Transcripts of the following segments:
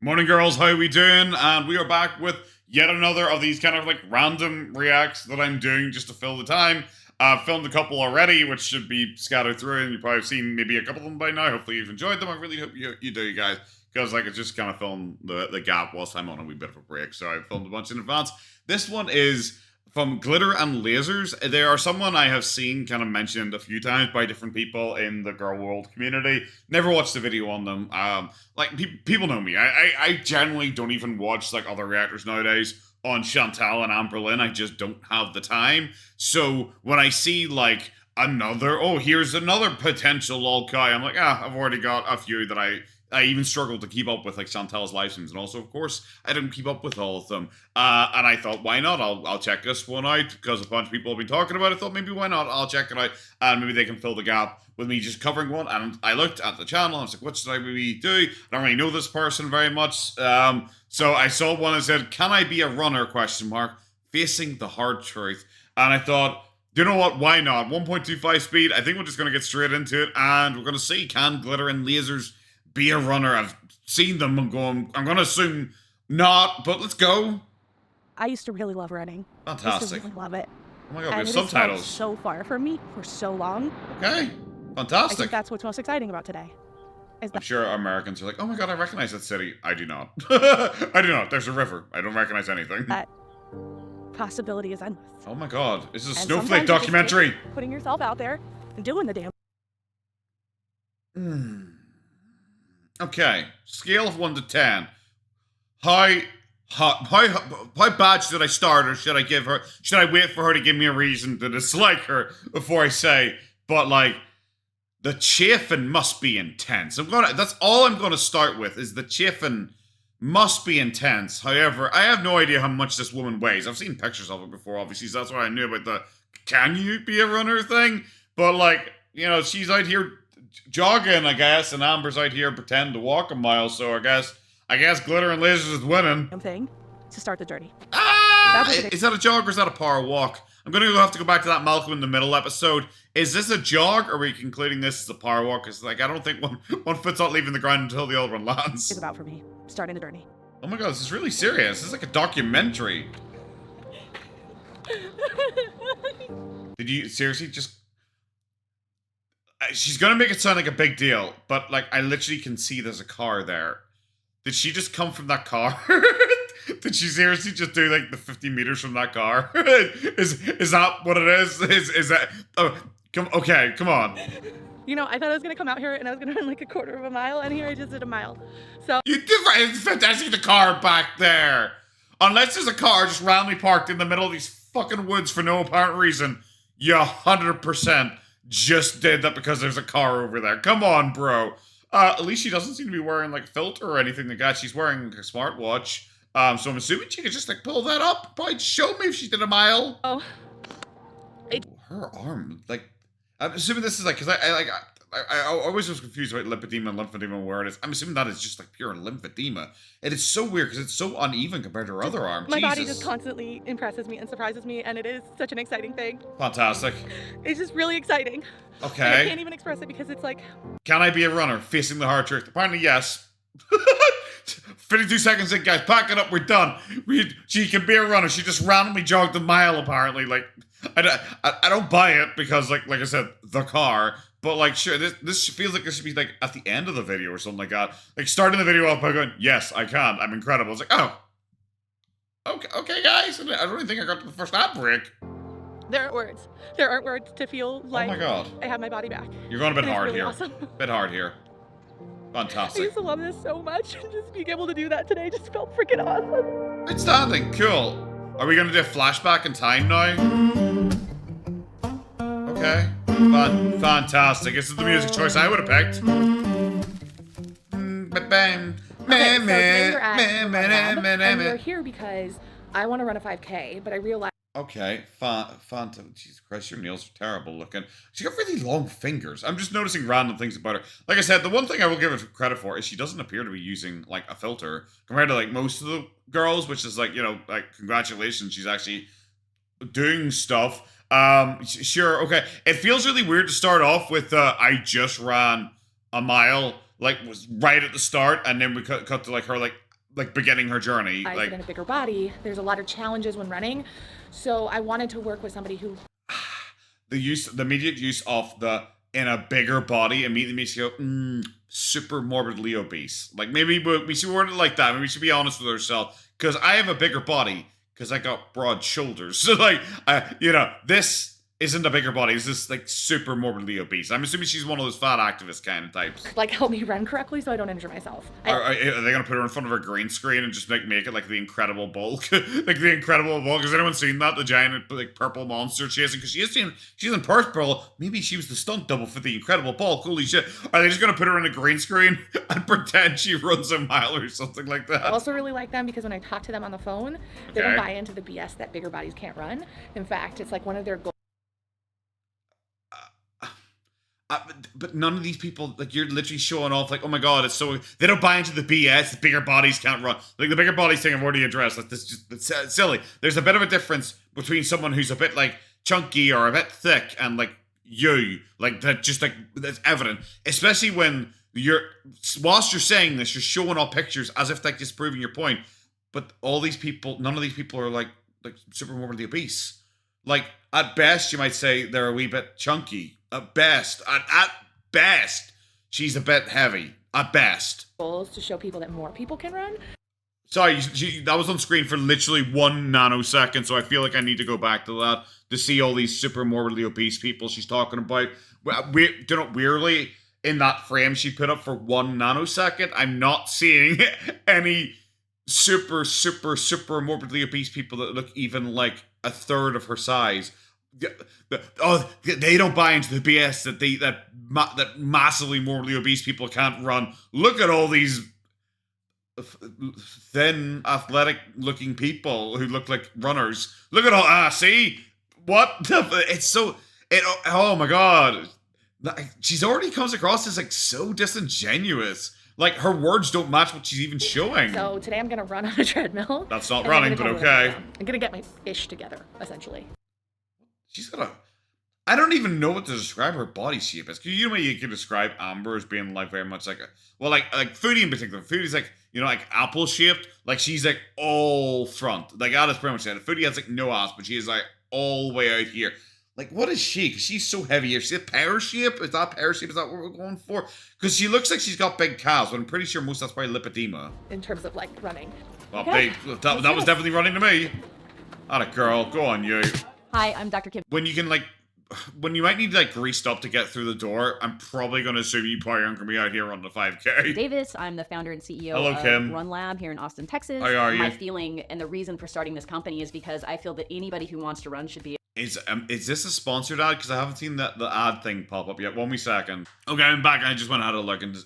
Morning, girls. How we doing? And we are back with yet another of these kind of like random reacts that I'm doing just to fill the time. I've filmed a couple already, which should be scattered through, and you've probably seen maybe a couple of them by now. Hopefully, you've enjoyed them. I really hope you do, you guys, because like it's just kind of filling the gap whilst I'm on a wee bit of a break. So I filmed a bunch in advance. This one is from Glitter and Lasers. They are someone I have seen kind of mentioned a few times by different people in the Gorlworld community. Never watched a video on them. Like people know me. I generally don't even watch like other reactors nowadays on Chantal and Amberlynn. I just don't have the time. So when I see like here's another potential lol guy, I'm like, I've already got a few that I even struggled to keep up with, like Chantal's live streams, and also, of course, I didn't keep up with all of them. And I thought, why not? I'll check this one out because a bunch of people have been talking about it. I thought maybe why not? I'll check it out, and maybe they can fill the gap with me just covering one. And I looked at the channel, and I was like, what should I maybe do? I don't really know this person very much. So I saw one that said, "Can I be a runner?" Facing the hard truth. And I thought, you know what? Why not? 1.25 speed. I think we're just going to get straight into it, and we're going to see, can Glitter and Lasers be a runner? I've seen them and I'm going to assume not, but let's go. I used to really love running. Fantastic. I used to really love it. Oh my god, we have subtitles. So far from me for so long. Okay, fantastic. I think that's what's most exciting about today. I'm sure Americans are like, oh my god, I recognize that city. I do not. I do not. There's a river. I don't recognize anything. That possibility is endless. Oh my god, this is a snowflake documentary. Putting yourself out there and doing the damn. Okay, scale of 1 to 10. How bad should I start, or should I wait for her to give me a reason to dislike her before I say, but like, the chafing must be intense. That's all I'm gonna start with, is the chafing must be intense. However, I have no idea how much this woman weighs. I've seen pictures of it before, obviously, so that's what I knew about the can you be a runner thing. But like, you know, she's out here jogging, I guess, and Amber's out here pretending to walk a mile, so I guess Glitter and Lasers is winning. Thing to start the journey. Is that a jog or is that a power walk? I'm gonna have to go back to that Malcolm in the Middle episode. Is this a jog, or are we concluding this as a power walk? Because like, I don't think one foot's not leaving the ground until the other one lands. It's about for me starting the journey. Oh my god, this is really serious. This is like a documentary. Did you seriously just... She's gonna make it sound like a big deal, but like, I literally can see there's a car there. Did she just come from that car? Did she seriously just do like the 50 meters from that car? Is that what it is? Is that... Oh, come on. You know, I thought I was gonna come out here and I was gonna run like a quarter of a mile, and here I just did a mile. So you did. It's fantastic. The car back there. Unless there's a car just randomly parked in the middle of these fucking woods for no apparent reason, you 100% just did that because there's a car over there. Come on, bro. At least she doesn't seem to be wearing like a filter or anything like that. She's wearing like, a smartwatch. So I'm assuming she could just like pull that up. Probably show me if she did a mile. Oh. Her arm, like, I'm assuming this is like, because I always was confused about lymphedema and lymphedema where it is. I'm assuming that is just like pure lymphedema. And it's so weird because it's so uneven compared to her other arm. My body just constantly impresses me and surprises me, and it is such an exciting thing. Fantastic. It's just really exciting. Okay. And I can't even express it because it's like... Can I be a runner facing the hard truth? Apparently, yes. 52 seconds in, guys. Pack it up. We're done. She can be a runner. She just randomly jogged a mile, apparently. Like, I don't buy it because, like I said, the car. But, like, sure, this feels like this should be, like, at the end of the video or something like that. Like, starting the video off by going, yes, I can. I'm incredible. It's like, oh. Okay, guys. I don't even think I got to the first ad break. There aren't words. There aren't words to feel like oh my god. I have my body back. You're going a bit hard really here. Awesome. Bit hard here. Fantastic. I used to love this so much, and just being able to do that today just felt freaking awesome. Outstanding. Cool. Are we going to do a flashback in time now? Okay. Fantastic. This is the music choice I would have picked. Okay, so today we're at my lab, and we're here because I want to run a 5K, but I realized... Okay, Jesus Christ, your nails are terrible looking. She got really long fingers. I'm just noticing random things about her. Like I said, the one thing I will give her credit for is she doesn't appear to be using, like, a filter compared to, like, most of the girls, which is, like, you know, like, congratulations, she's actually doing stuff. Sure, okay. It feels really weird to start off with, I just ran a mile, like, was right at the start, and then we cut to, like, her, like, like beginning her journey. I Like fit in a bigger body. There's a lot of challenges when running. So I wanted to work with somebody who the immediate use of the in a bigger body immediately makes you go, super morbidly obese. Like maybe we should word it like that. Maybe we should be honest with ourselves. Because I have a bigger body because I got broad shoulders. So like, this isn't a bigger body. It's just like super morbidly obese. I'm assuming she's one of those fat activist kind of types. like help me run correctly so I don't injure myself. Are they gonna put her in front of a green screen and just like make it like the Incredible Bulk, like the Incredible Bulk? Has anyone seen that? The giant like purple monster chasing? Because she's in purple. Maybe she was the stunt double for the Incredible Bulk. Holy shit! Are they just gonna put her in a green screen and pretend she runs a mile or something like that? I also really like them because when I talk to them on the phone, they don't buy into the BS that bigger bodies can't run. In fact, it's like one of their goals. But none of these people, like, you're literally showing off, like, oh my god, it's so... They don't buy into the BS, the bigger bodies can't run. Like, the bigger bodies thing I've already addressed, like, it's silly. There's a bit of a difference between someone who's a bit, like, chunky or a bit thick and, like, you. Like, that just, like, that's evident. Especially when whilst you're saying this, you're showing off pictures as if, like, just proving your point. But all these people, none of these people are, like super morbidly obese. Like, at best, you might say they're a wee bit chunky. At best, she's a bit heavy. At best. Goals to show people that more people can run. Sorry, that was on screen for literally 1 nanosecond, so I feel like I need to go back to that to see all these super morbidly obese people she's talking about. Weirdly, in that frame she put up for 1 nanosecond, I'm not seeing any super morbidly obese people that look even like a third of her size. They don't buy into the BS that massively morbidly obese people can't run. Look at all these thin, athletic-looking people who look like runners. Look at all. See what? It's so. Oh my god! She's already comes across as like so disingenuous. Like her words don't match what she's even showing. So today I'm gonna run on a treadmill. That's not running, but okay. I'm gonna get my ish together, essentially. She's got a... I don't even know what to describe her body shape as. You know how you can describe Amber as being like very much like a... Well, like Foodie in particular. Foodie's like, like apple shaped. Like she's like all front. Like that is pretty much it. Foodie has like no ass, but she is like all the way out here. Like what is she? Because she's so heavy. Is she a pear shape? Is that pear shape? Is that what we're going for? Because she looks like she's got big calves, but I'm pretty sure most that's probably lipedema. In terms of like running. Well, okay. That was definitely running to me. Atta girl, go on you. Hi, I'm Dr. Kim. When you might need to like greased up to get through the door, I'm probably going to assume you probably aren't going to be out here on the 5K. Davis, I'm the founder and CEO of Kim. Run Lab here in Austin, Texas. How are you? My feeling and the reason for starting this company is because I feel that anybody who wants to run should be. Is this a sponsored ad? Because I haven't seen the ad thing pop up yet. 1 wee second. Okay, I'm back. I just went and had a look, and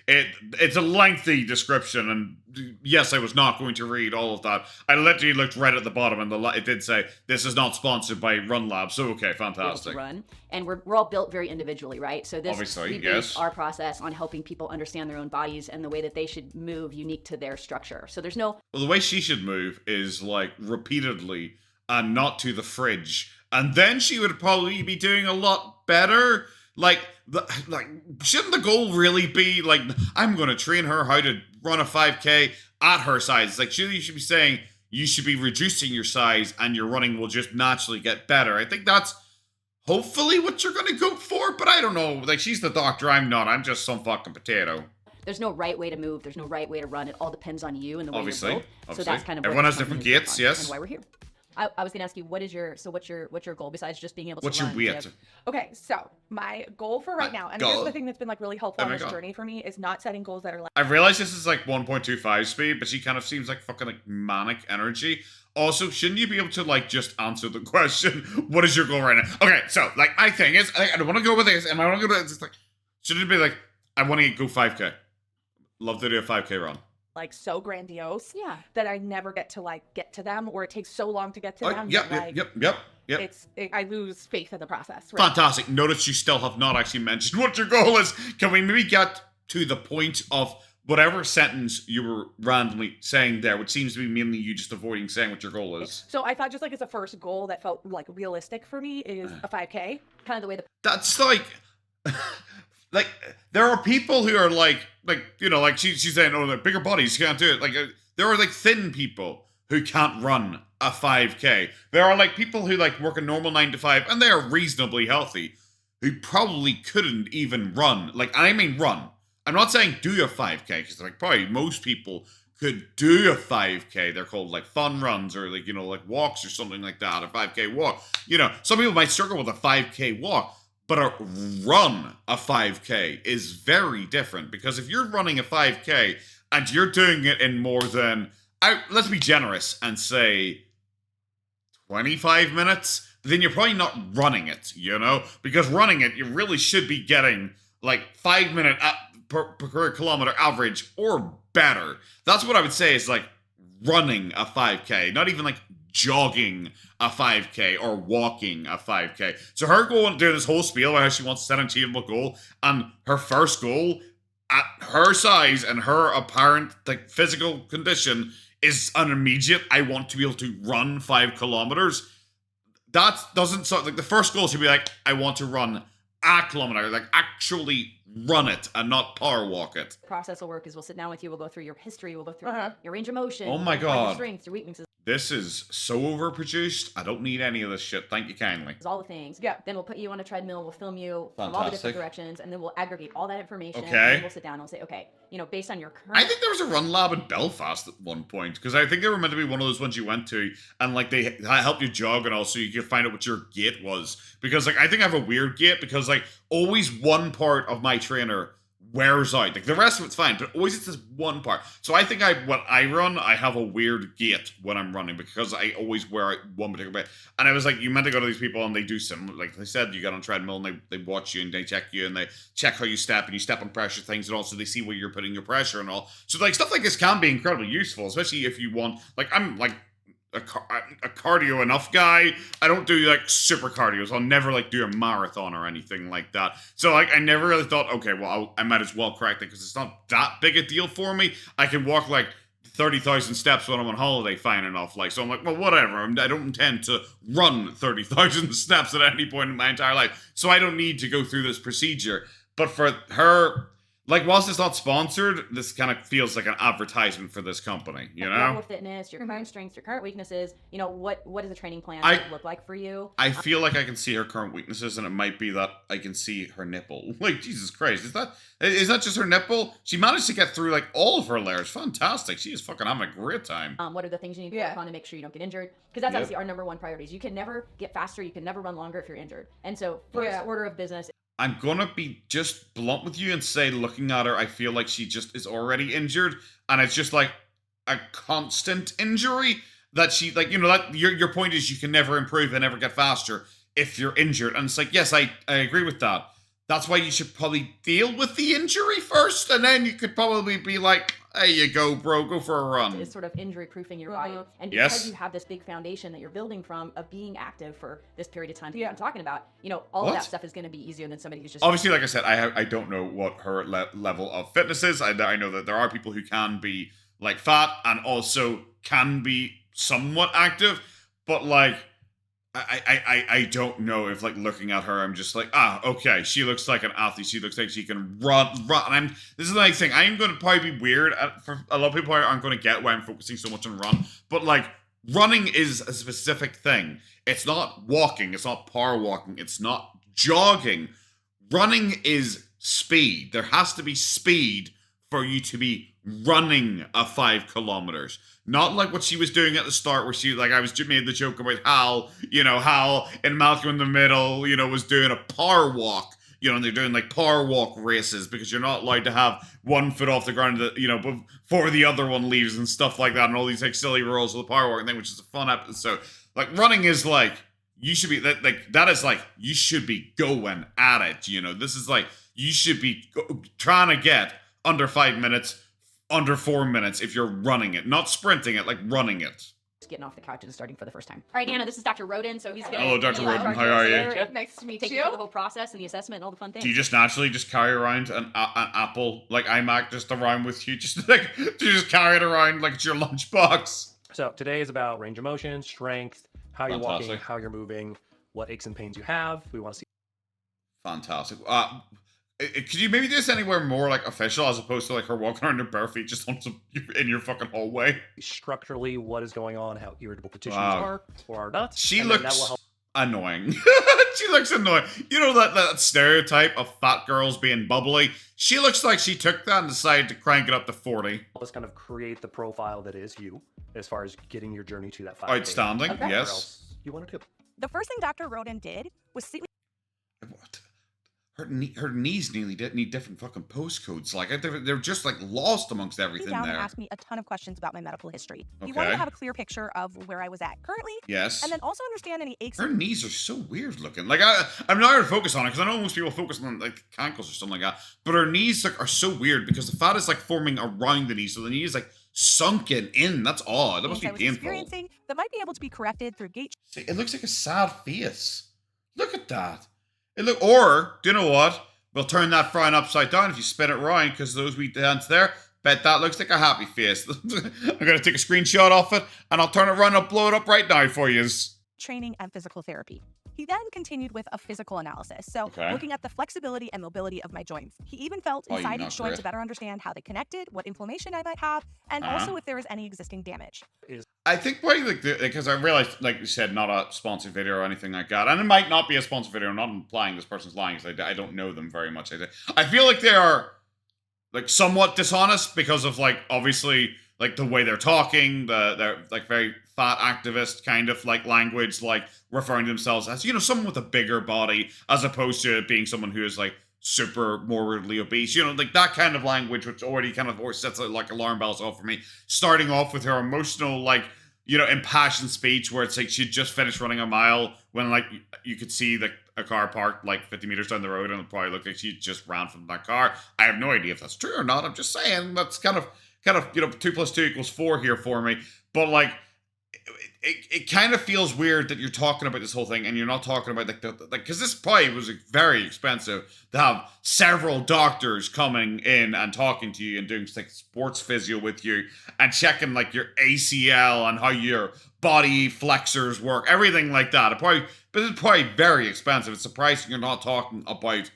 it's a lengthy description, and yes, I was not going to read all of that. I literally looked right at the bottom, and it did say this is not sponsored by Run Lab. So okay, fantastic. To run, and we're all built very individually, right? So this obviously, we base our process on helping people understand their own bodies and the way that they should move unique to their structure. So there's no. Well, the way she should move is like repeatedly and not to the fridge. And then she would probably be doing a lot better. Shouldn't the goal really be like, I'm going to train her how to run a 5K at her size? It's like, surely you should be saying you should be reducing your size and your running will just naturally get better. I think that's hopefully what you're going to go for, but I don't know. Like, she's the doctor, I'm not. I'm just some fucking potato. There's no right way to move. There's no right way to run. It all depends on you and the way you're built. Obviously. So that's kind of everyone has different gaits, yes. And why we're here. I was going to ask you, what's your goal besides just being able to what's run? Your weight? Okay, so my goal for right now, and here's the thing that's been like really helpful on this journey for me, is not setting goals that are like... I realize this is like 1.25 speed, but she kind of seems like fucking like manic energy. Also, shouldn't you be able to like just answer the question, what is your goal right now? Okay, so like my thing is, I don't want to go with this, and I want to go with this, like, should it be like, I want to go 5K. Love to do a 5K run. Like so grandiose, yeah, that I never get to them, or it takes so long to get to them. Yep. I lose faith in the process. Right? Fantastic. Notice you still have not actually mentioned what your goal is. Can we maybe get to the point of whatever sentence you were randomly saying there, which seems to be mainly you just avoiding saying what your goal is? So I thought just like as a first goal that felt like realistic for me is a 5K. Kind of the way that's like. Like, there are people who are like she's saying, oh, the bigger bodies, you can't do it. Like, There are like thin people who can't run a 5K. There are like people who like work a normal 9 to 5 and they are reasonably healthy who probably couldn't even run. Like, I mean run. I'm not saying do a 5K because like probably most people could do a 5K. They're called like fun runs or like, you know, like walks or something like that, a 5K walk. You know, some people might struggle with a 5K walk, but a 5K is very different because if you're running a 5K and you're doing it in more than, let's be generous and say 25 minutes, then you're probably not running it, you know? Because running it, you really should be getting like 5 minute per kilometer average or better. That's what I would say is like running a 5K, not even like jogging a 5K or walking a 5K. So her going doing this whole spiel about how she wants to set an achievable goal, and her first goal at her size and her apparent like physical condition is an immediate, I want to be able to run 5 kilometers. That doesn't sound like the first goal should be like, I want to run a kilometer, like actually run it and not power walk it. Process will work is we'll sit down with you, we'll go through your history, we'll go through your range of motion. Oh my your God. strengths, your weaknesses. This is so overproduced. I don't need any of this shit. Thank you kindly. All the things. Yeah. Then we'll put you on a treadmill, we'll film you from all the Fantastic. different directions, and then we'll aggregate all that information. Okay. And then we'll sit down and we'll say, okay, you know, based on your current... I think there was a run lab in Belfast at one point, because I think they were meant to be one of those ones you went to, and like they helped you jog and all, so you could find out what your gait was. Because like I think I have a weird gait, because like always one part of my trainer wears out. Like the rest of it's fine, but always it's this one part. So I think when I run, I have a weird gait when I'm running because I always wear out one particular bit. And I was like, you meant to go to these people and they do some, like they said, you get on a treadmill and they watch you and they check you and they check how you step and you step on pressure things and also they see where you're putting your pressure and all. So like stuff like this can be incredibly useful, especially if you want, like I'm like a cardio enough guy. I don't do like super cardio, so I'll never like do a marathon or anything like that. So like I never really thought, okay, well I might as well correct it because it's not that big a deal for me. I can walk like 30,000 steps when I'm on holiday fine enough. Like, so I'm like, well, whatever. I don't intend to run 30,000 steps at any point in my entire life. So I don't need to go through this procedure. But for her, like, whilst it's not sponsored, this kind of feels like an advertisement for this company, you know? Your fitness, your current strengths, your current weaknesses, you know, what does a training plan look like for you? I feel like I can see her current weaknesses, and it might be that I can see her nipple. Like, Jesus Christ, is that just her nipple? She managed to get through, like, all of her layers. Fantastic. She is fucking having a great time. What are the things you need to work on to make sure you don't get injured? Because that's obviously our number one priority. You can never get faster, you can never run longer if you're injured. And so, first order of business. I'm gonna be just blunt with you and say, looking at her, I feel like she just is already injured, and it's just like a constant injury that she, like, you know, that your point is you can never improve and never get faster if you're injured, and it's like, yes, I agree with that. That's why you should probably deal with the injury first, and then you could probably be like, there you go, bro, go for a run. Is sort of injury proofing your body. And because you have this big foundation that you're building from of being active for this period of time that I'm talking about, you know, all of that stuff is going to be easier than somebody who's just... Obviously, like I said, I don't know what her level of fitness is. I know that there are people who can be, like, fat and also can be somewhat active, but, like, I don't know if, like, looking at her, I'm just like, okay, she looks like an athlete. She looks like she can run. And this is the nice thing. I am going to probably be weird. For a lot of people aren't going to get why I'm focusing so much on run. But, like, running is a specific thing. It's not walking. It's not power walking. It's not jogging. Running is speed. There has to be speed for you to be running a 5 kilometers. Not like what she was doing at the start where she, like, I was made the joke about Hal in Malcolm in the Middle, you know, was doing a power walk, you know, and they're doing like power walk races because you're not allowed to have one foot off the ground, you know, before the other one leaves and stuff like that, and all these like silly rules of the power walking thing, which is a fun episode. Like, running is like, you should be, that is like, you should be going at it, you know, this is like, you should be trying to get under 5 minutes, under 4 minutes if you're running it, not sprinting it, like running it. Just getting off the couch and starting for the first time. All right, Anna, this is Dr. Roden, so he's gonna... Hello, Dr. Roden, how are you? Nice to meet Take you through the whole process and the assessment and all the fun things. Do you just naturally just carry around an Apple, like iMac, just around with you? Just like, do you just carry it around like it's your lunchbox? So today is about range of motion, strength, how you're walking, how you're moving, what aches and pains you have. We want to see. Fantastic. Could you maybe do this anywhere more like official as opposed to like her walking around her bare feet just on some, in your fucking hallway? Structurally, what is going on, how irritable the tissues are or are not. She looks annoying. She looks annoying. You know that stereotype of fat girls being bubbly? She looks like she took that and decided to crank it up to 40. Let's kind of create the profile that is you as far as getting your journey to that 5K. Outstanding, Okay. yes. You want to do? The first thing Dr. Rodin did was see me. What? Her knees nearly need different fucking postcodes. Like they're just like lost amongst everything down there. and asked me a ton of questions about my medical history. He Okay. wanted to have a clear picture of where I was at currently, Yes. and then also understand any aches. Her knees are so weird looking. Like I'm not going to focus on it because I know most people focus on like ankles or something like that. But her knees like are so weird because the fat is like forming around the knee, so the knee is like sunken in. That's odd. That must be I was painful. experiencing that might be able to be corrected through gait. See, it looks like a sad face. Look at that. Or do you know what? We'll turn that frown upside down if you spin it round, because those wee dents there, bet that looks like a happy face. I'm going to take a screenshot of it, and I'll turn it around and blow it up right now for you. Training and physical therapy. He then continued with a physical analysis, so looking at the flexibility and mobility of my joints. He even felt inside each joint to better understand how they connected, what inflammation I might have, and also if there was any existing damage. I think probably because I realized, like you said, not a sponsored video or anything like that, and it might not be a sponsored video. I'm not implying this person's lying because I don't know them very much. I feel like they are like somewhat dishonest because of like obviously like the way they're talking, they're like very fat activist kind of like language, like referring to themselves as, you know, someone with a bigger body as opposed to being someone who is like super morbidly obese, you know, like that kind of language, which already kind of sets like alarm bells off for me. Starting off with her emotional, like, you know, impassioned speech where it's like she just finished running a mile when like you could see like a car parked like 50 meters down the road and it probably looked like she just ran from that car. I have no idea if that's true or not. I'm just saying that's kind of, you know, 2 + 2 = 4 here for me. But like, it kind of feels weird that you're talking about this whole thing and you're not talking about like because this probably was very expensive to have several doctors coming in and talking to you and doing like sports physio with you and checking like your ACL and how your body flexors work, everything like that. But it's probably very expensive. It's surprising you're not talking about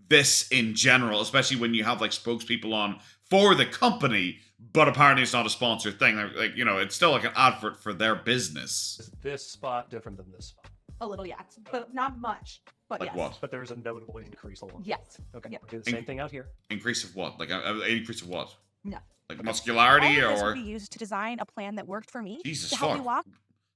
this in general, especially when you have like spokespeople on for the company. But apparently it's not a sponsored thing. Like, you know, it's still like an advert for their business. Is this spot different than this spot? A little, yeah, but not much. But like yes. what? But there's a notable increase along. Yes. Okay. Yep. Do the same thing out here. Increase of what? Like an increase of what? No. Like muscularity All of this or? would be used to design a plan that worked for me Jesus to help fuck. me walk.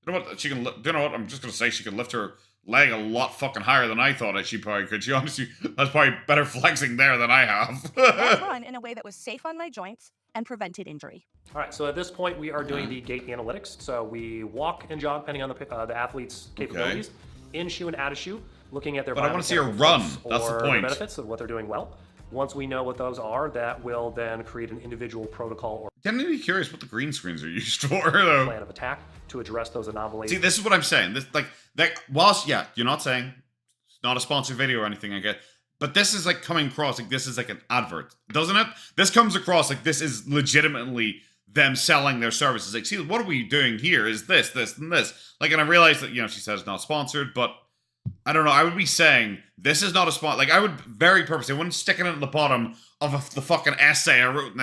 You know what? You know what? I'm just gonna say she could lift her leg a lot fucking higher than I thought that she probably could. She honestly, that's probably better flexing there than I have. And run in a way that was safe on my joints and prevented injury. All right, so at this point, we are doing the gait analytics. So we walk and jog, depending on the athlete's capabilities, in shoe and out of shoe, looking at their. But I want to see her run. That's the point. Benefits of what they're doing well. Once we know what those are, that will then create an individual protocol or Genuinely curious what the green screens are used for, though. plan of attack to address those anomalies. See, this is what I'm saying. This whilst you're not saying it's not a sponsored video or anything, I get. But this is like coming across like this is like an advert, doesn't it? This comes across like this is legitimately them selling their services. Like, see, what are we doing here? Is this, and this? Like, and I realize that, you know, she says it's not sponsored, but I don't know. I would be saying this is not a sponsor. Like, I would very purposely, I wouldn't stick it at the bottom of the fucking essay I wrote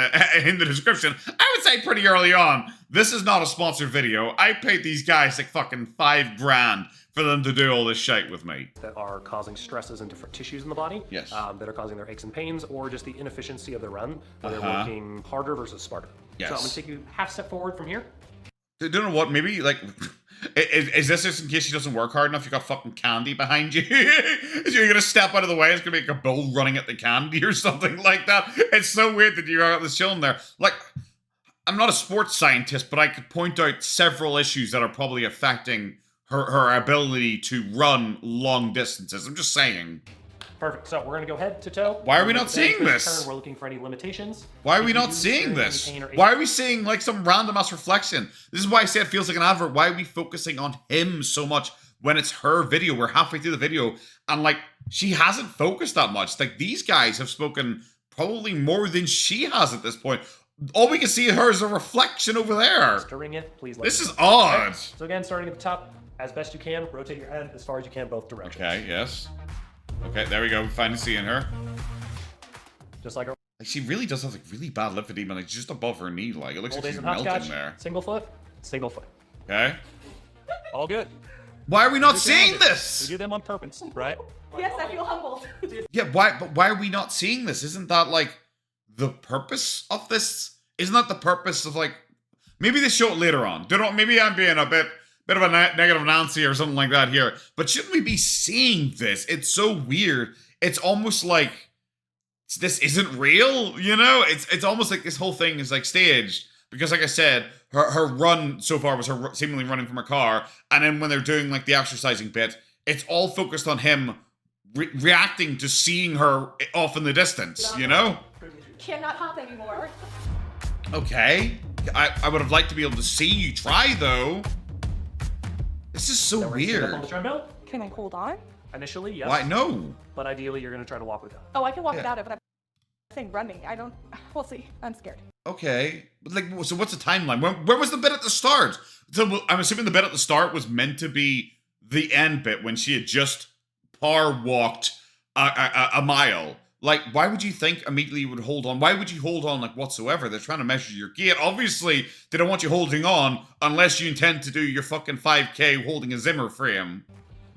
in the description. I would say pretty early on, this is not a sponsored video. I paid these guys like fucking $5,000 for them to do all this shit with me. That are causing stresses in different tissues in the body. Yes. That are causing their aches and pains, or just the inefficiency of their run, where they're working harder versus smarter. Yes. So I'm gonna take you half step forward from here. You know what? Maybe like, is this just in case she doesn't work hard enough? You got fucking candy behind you. So you're gonna step out of the way. It's gonna be like a bull running at the candy or something like that. It's so weird that you got this chilling there. Like, I'm not a sports scientist, but I could point out several issues that are probably affecting her ability to run long distances. I'm just saying. Perfect. So we're going to go head to toe. Why are we not seeing this? Turn. We're looking for any limitations. Why are we not seeing this? Why are we seeing like some random ass reflection? This is why I say it feels like an advert. Why are we focusing on him so much when it's her video? We're halfway through the video and like she hasn't focused that much. Like these guys have spoken probably more than she has at this point. All we can see of her is a reflection over there. Stirring it, please. This is odd. Okay. So again, starting at the top, as best you can, rotate your head as far as you can both directions. Okay, yes. Okay, there we go. Finally seeing her. Just like she really does have like really bad lymphedema, like just above her knee. Like it looks like she's melting there. Single foot. Okay. All good. Why are we not seeing this? We do them on purpose, right? Yes, I feel humbled. Yeah, why are we not seeing this? Isn't that like the purpose of this? Isn't that the purpose of like maybe they show it later on? Don't know, maybe I'm being a bit of a negative Nancy or something like that here. But shouldn't we be seeing this? It's so weird. It's almost like this isn't real, you know? It's almost like this whole thing is like staged. Because like I said, her run so far was her seemingly running from her car. And then when they're doing like the exercising bit, it's all focused on him reacting to seeing her off in the distance, you know? Cannot hop anymore. Okay. I would have liked to be able to see you try, though. This is so weird. On the treadmill? Can I hold on? Initially, yes. Why? No. But ideally, you're going to try to walk without. Oh, I can walk without it, but I'm saying run me. I don't... We'll see. I'm scared. Okay. But like, so what's the timeline? When was the bit at the start? So I'm assuming the bit at the start was meant to be the end bit when she had just power walked a mile. Like, why would you think immediately you would hold on? Why would you hold on, like, whatsoever? They're trying to measure your gait. Obviously, they don't want you holding on unless you intend to do your fucking 5K holding a Zimmer frame.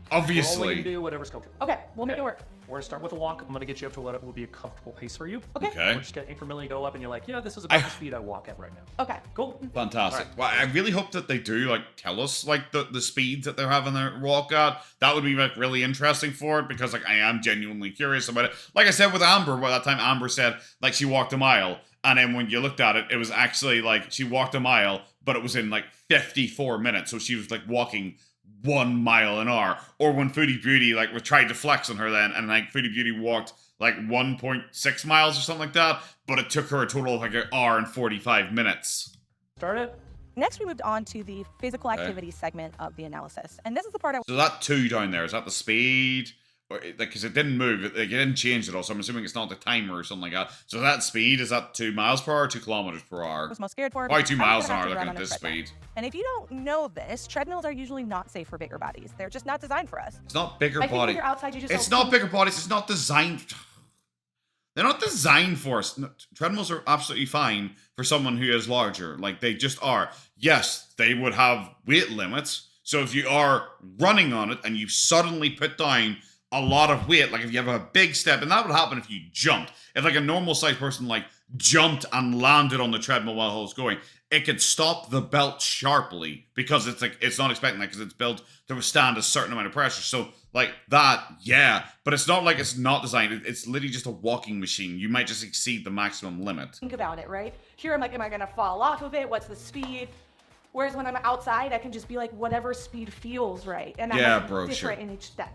Obviously. All you do, whatever's comfortable. Okay, we'll make it work. We're going to start with a walk. I'm going to get you up to what will be a comfortable pace for you. Okay. We're just going to incrementally go up, and you're like, yeah, this is about the speed I walk at right now. Okay. Cool. Fantastic. Well, I really hope that they do, like, tell us, like, the speeds that they're having their walk at. That would be, like, really interesting for it, because, like, I am genuinely curious about it. Like I said with Amber, by that time Amber said, like, she walked a mile, and then when you looked at it, it was actually, like, she walked a mile, but it was in, like, 54 minutes, so she was, like, walking 1 mile an hour. Or when Foodie Beauty like tried to flex on her then, and like Foodie Beauty walked like 1.6 miles or something like that, but it took her a total of like an hour and 45 minutes. Start it. Next, we moved on to the physical activity segment of the analysis, and this is the part So that 2 down there, is that the speed? Because it didn't move, it didn't change at all, so I'm assuming it's not the timer or something like that. So that speed, is that 2 miles per hour or 2 kilometers per hour? was most scared for. Why 2 miles an hour looking at this speed? And if you don't know this, treadmills are usually not safe for bigger bodies. They're just not designed for us. It's not bigger I think when bodies. you're outside, you just It's not bigger bodies. It's not designed. They're not designed for us. No, treadmills are absolutely fine for someone who is larger. Like, they just are. Yes, they would have weight limits. So if you are running on it and you suddenly put down a lot of weight, like if you have a big step, and that would happen if you jumped. If like a normal sized person like jumped and landed on the treadmill while it was going, it could stop the belt sharply because it's like it's not expecting that because it's built to withstand a certain amount of pressure. So like that, yeah, but it's not like it's not designed. It's literally just a walking machine. You might just exceed the maximum limit. Think about it, right? Here I'm like, am I gonna fall off of it? What's the speed? Whereas when I'm outside, I can just be like, whatever speed feels right, and I'm like, different in each step.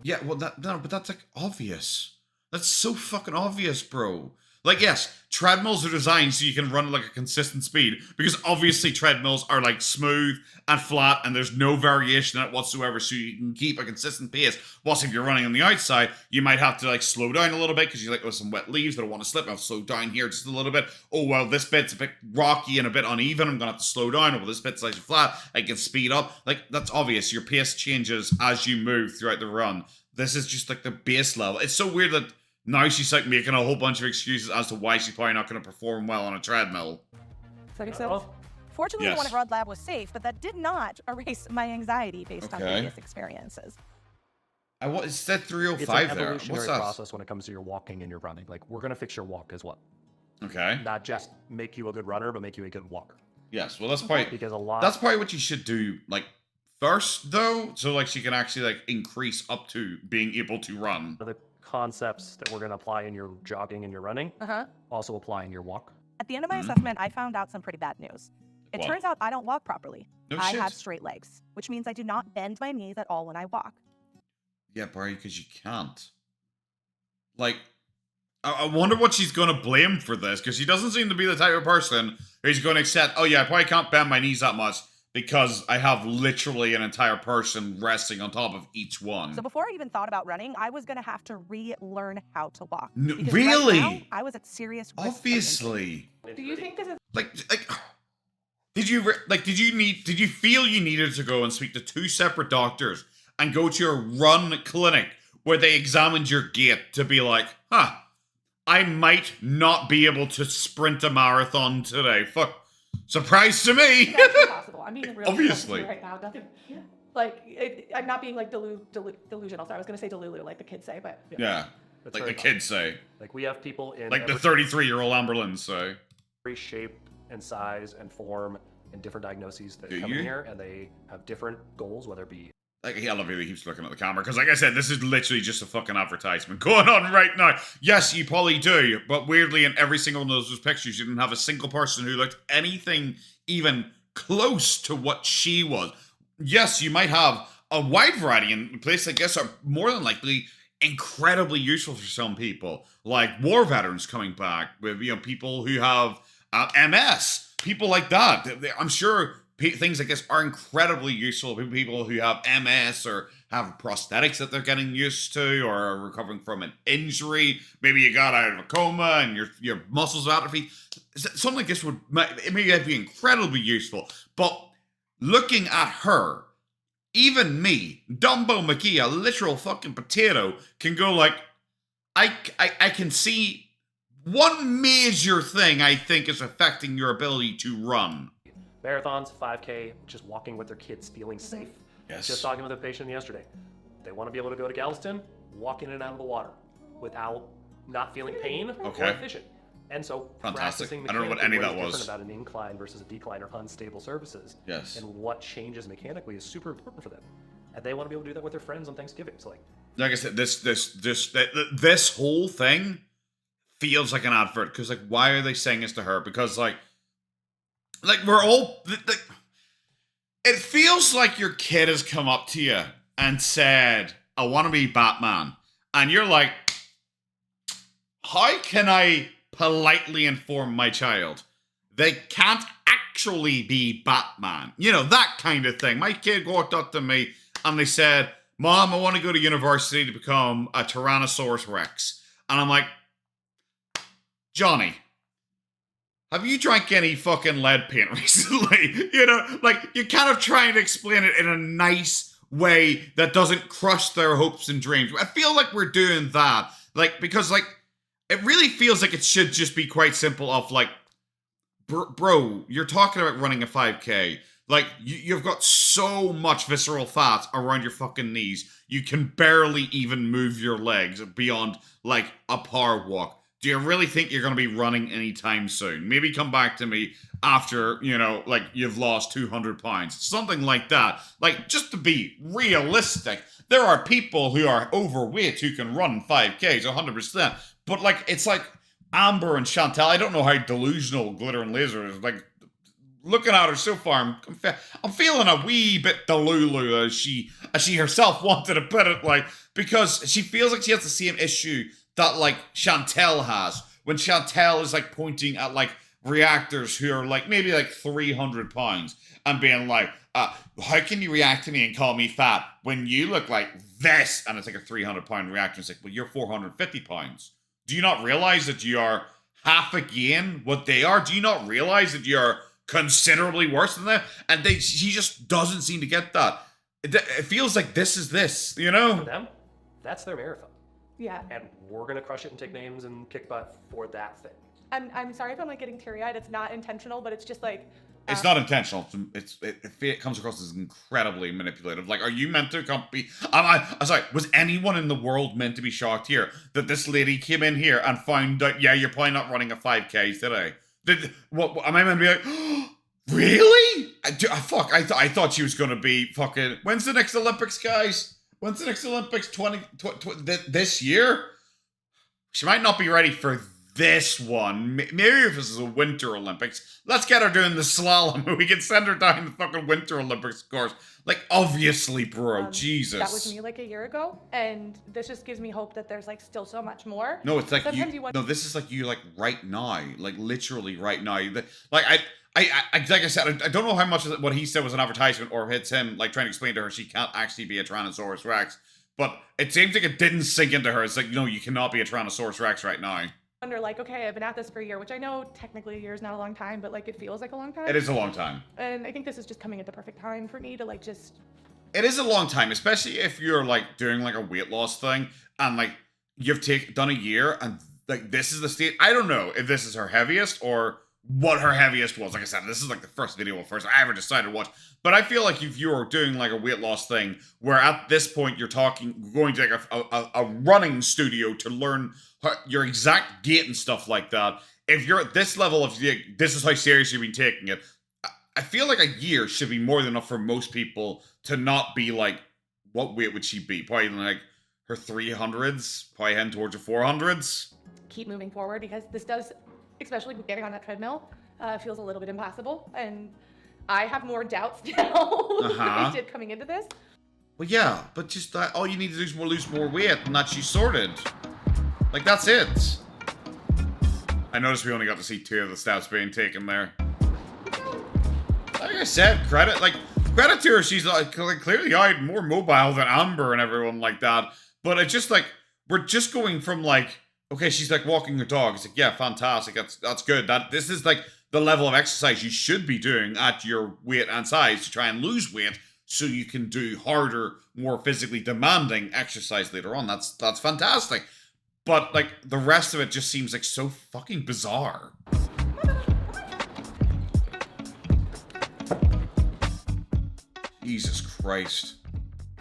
Yeah, well, but that's like obvious. That's so fucking obvious, bro. Like, yes, treadmills are designed so you can run at like a consistent speed because obviously treadmills are like smooth and flat and there's no variation in it whatsoever, so you can keep a consistent pace. Whilst if you're running on the outside, you might have to like slow down a little bit because you like, oh, some wet leaves, but I want to slip. I'll slow down here just a little bit. Oh, well, this bit's a bit rocky and a bit uneven. I'm gonna have to slow down. Oh, well, this bit's like flat. I can speed up. Like, that's obvious. Your pace changes as you move throughout the run. This is just like the base level. It's so weird that now she's like making a whole bunch of excuses as to why she's probably not going to perform well on a treadmill. Fortunately, the one at Rod Lab was safe, but that did not erase my anxiety based on previous experiences. It said 305 it's an there. evolutionary What's that? process when it comes to your walking and your running. Like, we're going to fix your walk as well. Okay. Not just make you a good runner, but make you a good walker. Yes, well, that's probably that's probably what you should do, like, first, though, so like she can actually like increase up to being able to run. The concepts that we're going to apply in your jogging and your running also apply in your walk. At the end of my assessment, I found out some pretty bad news. It turns out I don't walk properly. I have straight legs, which means I do not bend my knees at all when I walk. Yeah, Barry, because you can't. Like, I wonder what she's going to blame for this, because she doesn't seem to be the type of person who's going to accept, oh yeah, I probably can't bend my knees that much, because I have literally an entire person resting on top of each one. So before I even thought about running, I was going to have to relearn how to walk. Really? Right now, I was at serious risk. Obviously. Do you think this is like did you feel you needed to go and speak to 2 separate doctors and go to your run clinic where they examined your gait to be like, huh, I might not be able to sprint a marathon today. Fuck. Surprise to me. That's impossible. I'm being really obviously right now. Nothing. Like, I'm not being like delusional. Sorry, I was gonna say delulu, like the kids say, but yeah. That's like the common. kids say. Like we have people in like the 33-year-old Amberlins say. Every shape and size and form and different diagnoses that come in here, and they have different goals, whether it be. Like, I love it that he keeps looking at the camera, because like I said, this is literally just a fucking advertisement going on right now. Yes, you probably do, but weirdly in every single one of those pictures, you didn't have a single person who looked anything even close to what she was. Yes, you might have a wide variety in places I guess are more than likely incredibly useful for some people, like war veterans coming back with, you know, people who have MS, people like that. I'm sure things like this are incredibly useful for people who have MS or have prosthetics that they're getting used to or are recovering from an injury. Maybe you got out of a coma and your muscles are atrophy. Something like this would maybe be incredibly useful. But looking at her, even me, Dumbo McGee, a literal fucking potato, can go like, I can see one major thing I think is affecting your ability to run. Marathons, 5K, just walking with their kids, feeling safe. Yes. Just talking with a patient yesterday. They want to be able to go to Galveston, walk in and out of the water without not feeling pain or efficient. And so practicing I don't know what any of that was. Different about an incline versus a decline or unstable surfaces. Yes. And what changes mechanically is super important for them. And they want to be able to do that with their friends on Thanksgiving. So like I said, this whole thing feels like an advert, because like, why are they saying this to her? Because like we're all it feels like your kid has come up to you and said, I want to be Batman, and you're like, how can I politely inform my child they can't actually be Batman? You know, that kind of thing. My kid walked up to me and they said, Mom, I want to go to university to become a Tyrannosaurus Rex. And I'm like, Johnny, have you drank any fucking lead paint recently? You know, like, you're kind of trying to explain it in a nice way that doesn't crush their hopes and dreams. I feel like we're doing that. Like, because, like, it really feels like it should just be quite simple of, like, bro, you're talking about running a 5K. Like, you've got so much visceral fat around your fucking knees, you can barely even move your legs beyond, like, a power walk. Do you really think you're going to be running anytime soon? Maybe come back to me after, you know, like, you've lost 200 pounds. Something like that. Like, just to be realistic, there are people who are overweight who can run 5Ks 100%. But, like, it's like Amber and Chantel. I don't know how delusional Glitter and Laser is. Like, looking at her so far, I'm feeling a wee bit delulu, as she herself wanted to put it, like, because she feels like she has the same issue that, like, Chantel has, when Chantel is, like, pointing at, like, reactors who are, like, maybe, like, 300 pounds and being like, how can you react to me and call me fat when you look like this? And it's like a 300-pound reactor. It's like, well, you're 450 pounds. Do you not realize that you are half again what they are? Do you not realize that you're considerably worse than them? And she just doesn't seem to get that. It feels like this is this, you know? For them, that's their marathon. Yeah. And we're going to crush it and take names and kick butt for that thing. I'm sorry if I'm, like, getting teary-eyed. It's not intentional, but it's just, like... It's not intentional. It comes across as incredibly manipulative. Like, are you meant to be... I'm sorry, was anyone in the world meant to be shocked here that this lady came in here and found out, yeah, you're probably not running a 5K today? Am I meant to be like, oh, really? I thought she was going to be fucking... When's the next Olympics, guys? When's the next Olympics? This year? She might not be ready for this one. Maybe if this is a Winter Olympics, let's get her doing the slalom. We can send her down the fucking Winter Olympics course. Like, obviously, bro. Jesus. That was me, like, a year ago, and this just gives me hope that there's, like, still so much more. No, it's like no, this is like you, like, right now. Like, literally right now. Like, like I said, I don't know how much of what he said was an advertisement or it's him, like, trying to explain to her she can't actually be a Tyrannosaurus Rex. But it seems like it didn't sink into her. It's like, no, you cannot be a Tyrannosaurus Rex right now. Wonder, like, okay, I've been at this for a year, which I know technically a year is not a long time, but, like, it feels like a long time. It is a long time. And I think this is just coming at the perfect time for me to, like, just... It is a long time, especially if you're, like, doing, like, a weight loss thing and, like, you've done a year and like, this is the state. I don't know if this is her heaviest or what her heaviest was. Like I said, this is like the first video of first I ever decided to watch. But I feel like if you're doing like a weight loss thing, where at this point you're going to like a running studio to learn your exact gait and stuff like that, if you're at this level of, this is how serious you've been taking it, I feel like a year should be more than enough for most people to not be like, what weight would she be? Probably like her 300s, probably heading towards her 400s. Keep moving forward, because this does, especially with getting on that treadmill, feels a little bit impossible. And I have more doubts now than I did coming into this. Well, yeah, but just that, all you need to do is lose more weight, and that she's sorted. Like, that's it. I noticed we only got to see 2 of the steps being taken there. Like I said, credit to her, she's like clearly out more mobile than Amber and everyone like that. But it's just like, we're just going from like, okay, she's like walking her dog. It's like, yeah, fantastic. That's good. This is like the level of exercise you should be doing at your weight and size to try and lose weight so you can do harder, more physically demanding exercise later on. That's fantastic. But like the rest of it just seems like so fucking bizarre. Jesus Christ.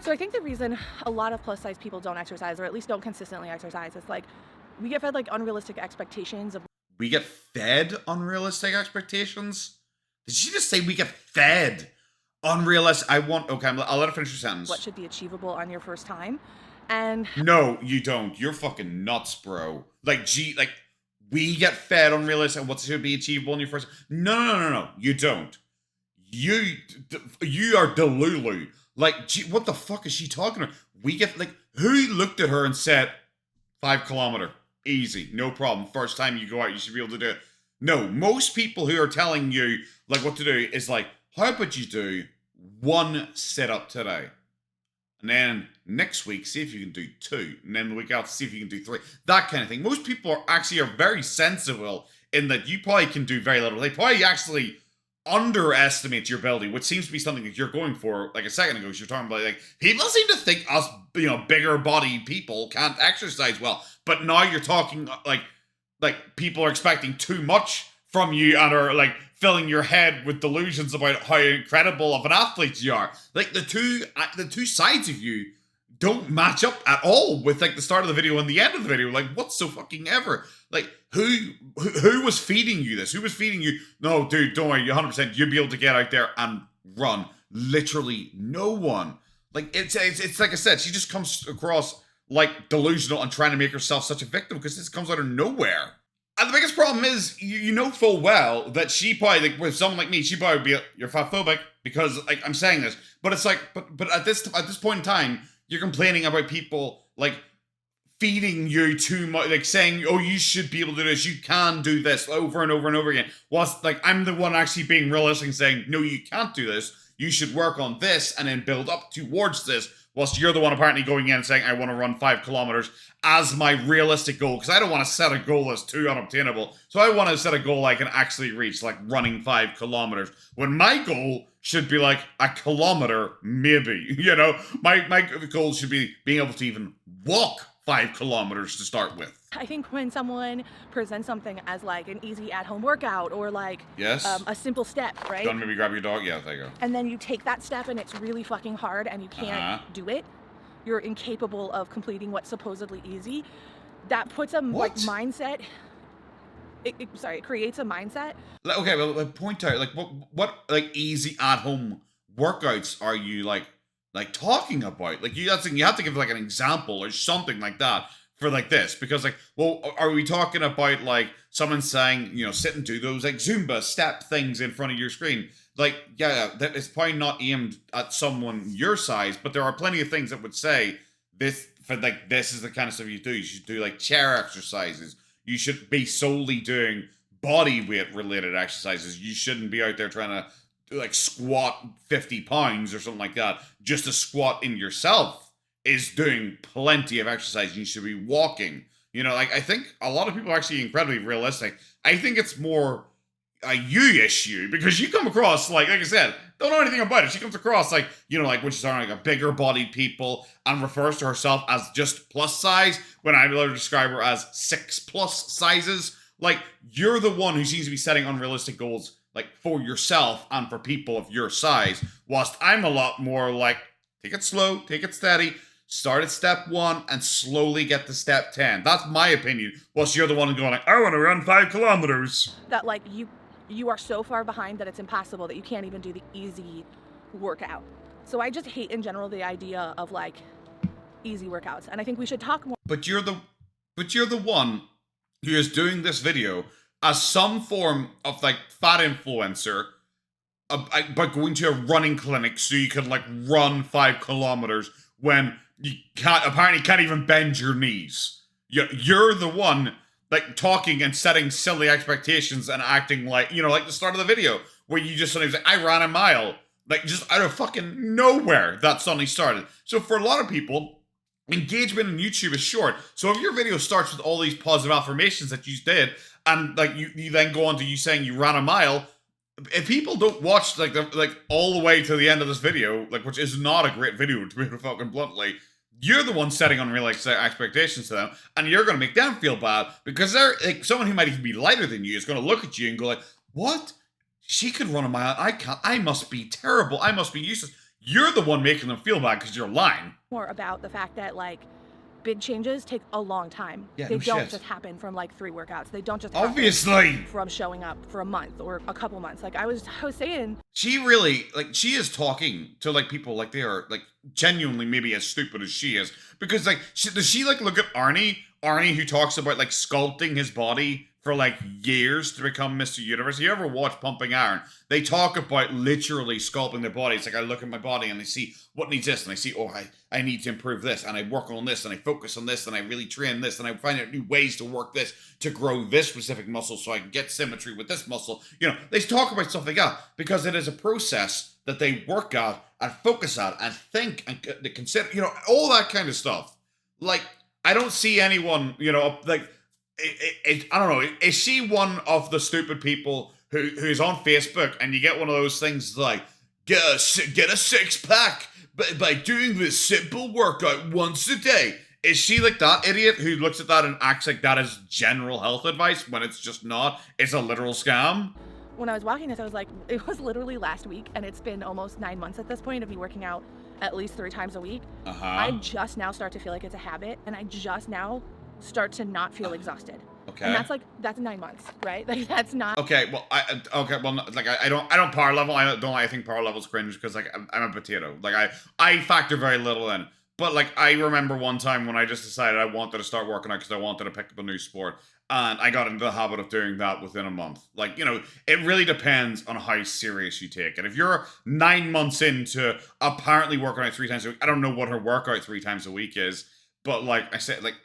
So I think the reason a lot of plus size people don't exercise, or at least don't consistently exercise, is like we get fed like unrealistic expectations of. We get fed unrealistic expectations? Did she just say we get fed unrealistic? Okay, I'll let her finish her sentence. What should be achievable on your first time, and. No, you don't. You're fucking nuts, bro. Like, we get fed unrealistic. What should be achievable on your first? No. You don't. You are Delulu. Like, gee, what the fuck is she talking about? We get, like, who looked at her and said, 5 kilometer, easy, no problem. First time you go out, you should be able to do it. No, most people who are telling you, like, what to do is like, how about you do 1 sit-up today? And then next week, see if you can do 2. And then the week after, see if you can do 3. That kind of thing. Most people are very sensible in that you probably can do very little. They probably actually underestimate your ability, which seems to be something that you're going for like a second ago. You're talking about like, people seem to think us, bigger body people can't exercise well. But now you're talking like people are expecting too much from you and are like filling your head with delusions about how incredible of an athlete you are. Like the two sides of you don't match up at all with like the start of the video and the end of the video. Like, what's so fucking ever? Like, who was feeding you this? Who was feeding you? No, dude, don't worry, 100%. You'll be able to get out there and run. Literally no one. Like, it's like I said, she just comes across like delusional and trying to make herself such a victim because this comes out of nowhere. And the biggest problem is, you know full well that she probably, like, with someone like me, she probably would be, you're fatphobic because, like, I'm saying this. But it's like, but at this point in time, you're complaining about people, like, feeding you too much, like, saying, oh, you should be able to do this, you can do this, over and over and over again. Whilst, like, I'm the one actually being realistic and saying, no, you can't do this, you should work on this and then build up towards this. Whilst you're the one apparently going in and saying, I want to run 5 kilometers as my realistic goal. Because I don't want to set a goal that's too unobtainable. So I want to set a goal I can actually reach, like running 5 kilometers. When my goal should be like a kilometer, maybe. You know, my goal should be being able to even walk 5 kilometers to start with. I think when someone presents something as like an easy at-home workout or like a simple step, right? Don't maybe grab your dog? Yeah, there you go. And then you take that step and it's really fucking hard and you can't do it. You're incapable of completing what's supposedly easy. That puts a like mindset. It creates a mindset. Okay, well, point out like what like easy at-home workouts are you like talking about? Like you have to give like an example or something like that. For like this, because like, well, are we talking about like someone saying, you know, sit and do those like Zumba step things in front of your screen? Like, yeah, that is probably not aimed at someone your size, but there are plenty of things that would say this for like, this is the kind of stuff you do. You should do like chair exercises. You should be solely doing body weight related exercises. You shouldn't be out there trying to do like squat 50 pounds or something like that. Just to squat in yourself is doing plenty of exercise. You should be walking. You know, like I think a lot of people are actually incredibly realistic. I think it's more a you issue, because you come across, like I said, don't know anything about it. She comes across like, you know, like when she's talking like a bigger bodied people and refers to herself as just plus size, when I would describe her as 6+ sizes. Like, you're the one who seems to be setting unrealistic goals, like, for yourself and for people of your size, whilst I'm a lot more like, take it slow, take it steady, start at step 1 and slowly get to step 10. That's my opinion. Whilst you're the one going like, I want to run 5 kilometers. That, like, you are so far behind that it's impossible, that you can't even do the easy workout. So I just hate in general the idea of like easy workouts, and I think we should talk more. But you're the one who is doing this video as some form of like fat influencer, by going to a running clinic so you can like run 5 kilometers when you can't even bend your knees. You're the one like talking and setting silly expectations and acting like, you know, like the start of the video where you just suddenly say, I ran a mile. Like, just out of fucking nowhere, that suddenly started. So for a lot of people, engagement in YouTube is short. So if your video starts with all these positive affirmations that you did, and like you then go on to you saying you ran a mile, if people don't watch like all the way to the end of this video, like, which is not a great video to put it fucking bluntly, you're the one setting unrealistic expectations to them, and you're going to make them feel bad because they're like, someone who might even be lighter than you is going to look at you and go like, what? She could run a mile. I can't. I must be terrible. I must be useless. You're the one making them feel bad because you're lying. More about the fact that like big changes take a long time. Yeah, they don't just happen from like 3 workouts. They don't just obviously happen from showing up for a month or a couple months. Like I was saying, she really, like, she is talking to like people like they are like genuinely maybe as stupid as she is, because like does she like look at Arnie who talks about like sculpting his body for like years to become Mr. Universe? You ever watch Pumping Iron? They talk about literally sculpting their body. It's like, I look at my body and I see what needs this, and I see, oh, I need to improve this, and I work on this, and I focus on this, and I really train this, and I find out new ways to work this to grow this specific muscle so I can get symmetry with this muscle. You know, they talk about stuff like that because it is a process that they work at and focus at and think and consider, you know, all that kind of stuff. Like, I don't see anyone, you know, like, I don't know, is she one of the stupid people who's on Facebook and you get one of those things like, get a 6-pack by doing this simple workout once a day? Is she like that idiot who looks at that and acts like that is general health advice when it's just not? It's a literal scam. When I was watching this, I was like, it was literally last week, and it's been almost 9 months at this point of me working out at least 3 times a week. I just now start to feel like it's a habit, and I just now start to not feel exhausted. Okay. And that's 9 months, right? Like that's not. Okay. Well, I don't power level. I think power level's cringe because like I'm a potato. Like I factor very little in. But like I remember one time when I just decided I wanted to start working out because I wanted to pick up a new sport, and I got into the habit of doing that within a month. Like, you know, it really depends on how serious you take it. If you're 9 months into apparently working out 3 times a week, I don't know what her workout 3 times a week is, but like I said, like,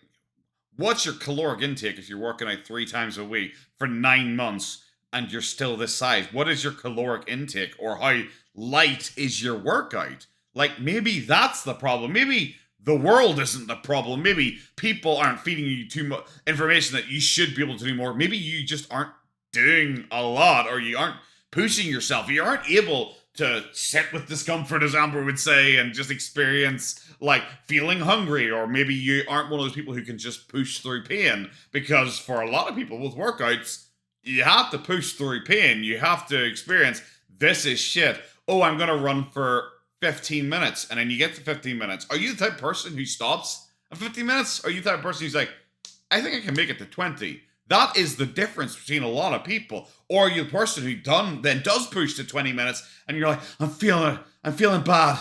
what's your caloric intake if you're working out 3 times a week for 9 months and you're still this size? What is your caloric intake, or how light is your workout? Like, maybe that's the problem. Maybe the world isn't the problem. Maybe people aren't feeding you too much information that you should be able to do more. Maybe you just aren't doing a lot, or you aren't pushing yourself. You aren't able to sit with discomfort, as Amber would say, and just experience like feeling hungry. Or maybe you aren't one of those people who can just push through pain, because for a lot of people with workouts, you have to push through pain. You have to experience, this is shit. Oh, I'm gonna run for 15 minutes, and then you get to 15 minutes. Are you the type of person who stops at 15 minutes? Or are you the type of person who's like, I think I can make it to 20? That is the difference between a lot of people. Or you're the person who then does push to 20 minutes, and you're like, I'm feeling bad,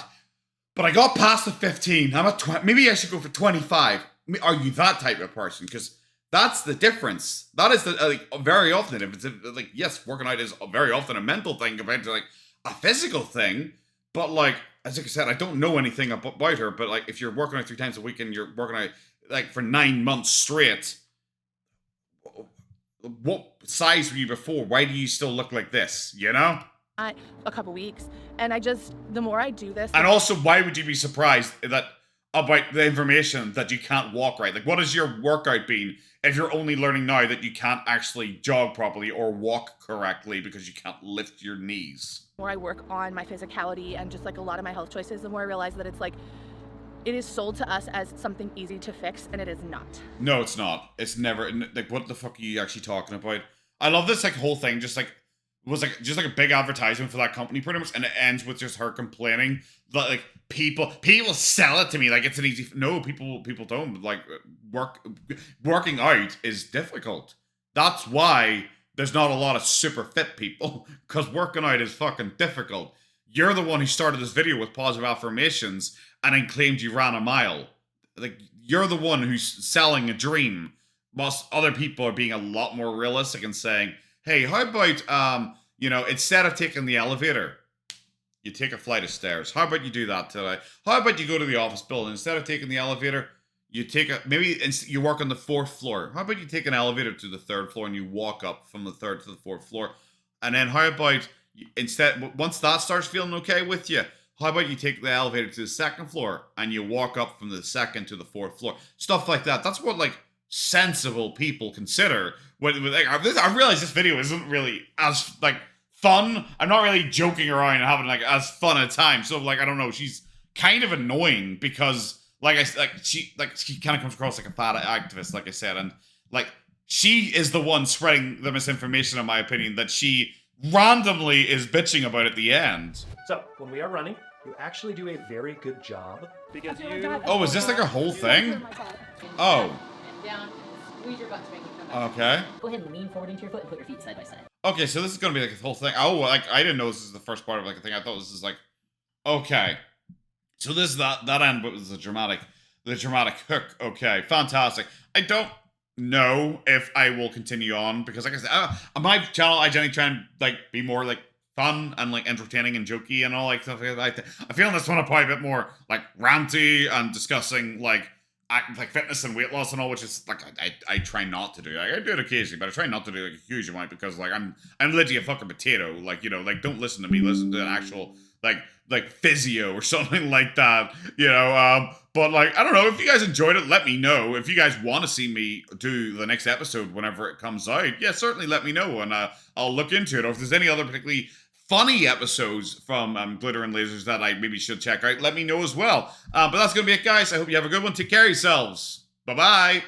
but I got past the 15. I'm at 20. Maybe I should go for 25. Are you that type of person? Because that's the difference. That is the like, very often. If it's like, yes, working out is very often a mental thing compared to like a physical thing. But like, as I said, I don't know anything about her. But like, if you're working out 3 times a week and you're working out like for 9 months straight, what size were you before? Why do you still look like this? You know? A couple weeks, and the more I do this, and also, why would you be surprised that about the information that you can't walk right? Like, what has your workout been if you're only learning now that you can't actually jog properly or walk correctly because you can't lift your knees? The more I work on my physicality and just like a lot of my health choices, the more I realize that it's like, it is sold to us as something easy to fix, and it is not. No, it's not. It's never, like, what the fuck are you actually talking about? I love this, like, whole thing, just like, was like just like a big advertisement for that company pretty much, and it ends with just her complaining that like people sell it to me like it's an easy. No, people don't. Like, working out is difficult. That's why there's not a lot of super fit people, because working out is fucking difficult. You're the one who started this video with positive affirmations and then claimed you ran a mile. Like, you're the one who's selling a dream, whilst other people are being a lot more realistic and saying, hey, how about, instead of taking the elevator, you take a flight of stairs. How about you do that today? How about you go to the office building, instead of taking the elevator, you take you work on the 4th floor. How about you take an elevator to the 3rd floor and you walk up from the 3rd to the 4th floor? And then how about, once that starts feeling okay with you, how about you take the elevator to the 2nd floor and you walk up from the 2nd to the 4th floor? Stuff like that. That's what, like, sensible people consider. I realize this video isn't really as, like, fun. I'm not really joking around and having, like, as fun a time. So, like, I don't know. She's kind of annoying because, she kind of comes across like a fat activist, like I said. And, like, she is the one spreading the misinformation, in my opinion, that she randomly is bitching about at the end. So, when we are running, you actually do a very good job because Oh, is this like a whole thing? Oh. Down, squeeze your butt to make it come back. Okay. Go ahead and lean forward into your foot and put your feet side by side. Okay, so this is gonna be like a whole thing. Oh, like, I didn't know this is the first part of like a thing. I thought this is like, okay. So this is that end, but was the dramatic hook. Okay, fantastic. I don't know if I will continue on because, like I said, on my channel, I generally try and like be more like fun and like entertaining and jokey and all like stuff like that. I feel this one I'm probably a bit more like ranty and discussing like fitness and weight loss and all, which is like I try not to do. Like, I do it occasionally, but I try not to do like a huge amount because like I'm literally a fucking potato. Like, like, don't listen to me. Listen to an actual like physio or something like that. But like, I don't know, if you guys enjoyed it, let me know. If you guys want to see me do the next episode whenever it comes out, yeah, certainly let me know, and I'll look into it. Or if there's any other particularly funny episodes from Glitter and Lasers that I maybe should check out, let me know as well. But that's going to be it, guys. I hope you have a good one. Take care of yourselves. Bye-bye.